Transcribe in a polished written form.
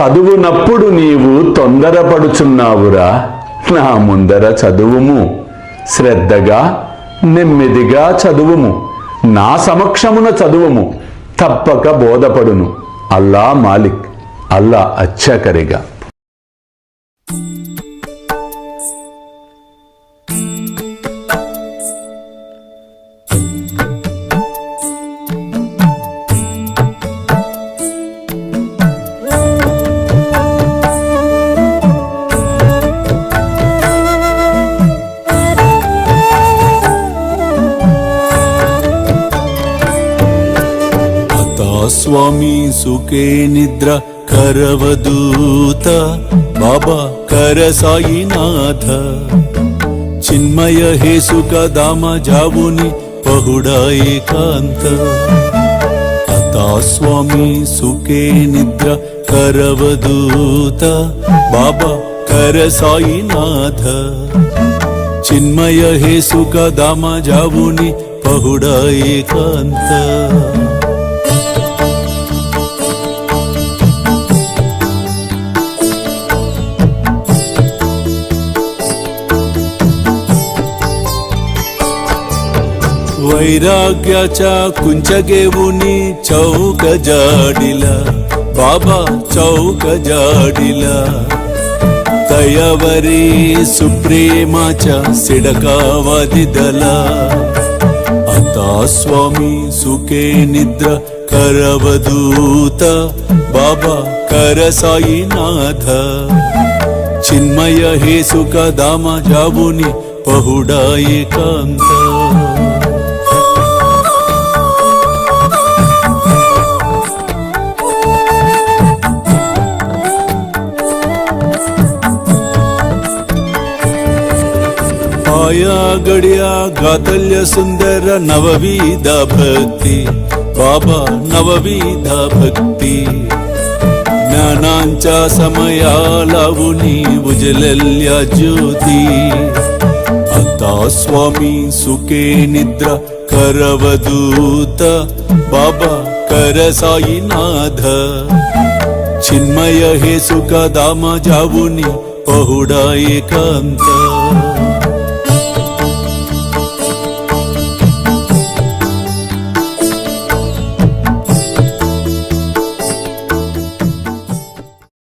చదువునప్పుడు నీవు తొందరపడుచున్నావురా. నా ముందర చదువుము, శ్రద్ధగా నెమ్మదిగా చదువుము, నా సమక్షమున చదువుము, తప్పక బోధపడును. అల్లా మాలిక్, అల్లా అచ్చా కరేగా. ಸ್ವಾಮಿ ಸುಖೇ ನಿದ್ರ ಕರವದೂತ ಬಾಬಾ ಕರ ಸಾಯಿನಾಥ ಚಿನ್ಮಯ ಹೇ ಸುಖ ಧಾಮ ಜಾವುನಿ ಪಹುಡಾ ಏಕಾಂತ ಅತಾ ಸ್ವಾಮಿ ಸುಖೇ ನಿದ್ರ ಕರವದೂತ ಬಾಬಾ ಕರ ಸಾಯಿನಾಥ ಚಿನ್ಮಯ ಹೇ ಸುಖ ಧಾಮ ಜಾವುನಿ ಪಹುಡಾ ಏಕಾಂತ वैराग्याच्या कुंचगेवुनी चौक जाडिला बाबा चौक जाडिला तयावरी सुप्रेमाच्या सिडकावादिदला आता स्वामी सुखे निद्र करवदूत बाबा कर साईनाथ चिन्मय हे सुख धाम जावुनी पहुडा एकांत आया गड्या गातल्य सुंदर नवविध भक्ती बाबा नवविध भक्ती ज्ञानांच्या समया लावुनी उजलल्या ज्योती आता स्वामी सुखे निद्रा करवदूत बाबा कर साईनाथ चिन्मय हे सुख धाम जावुनी पहुडा एकांत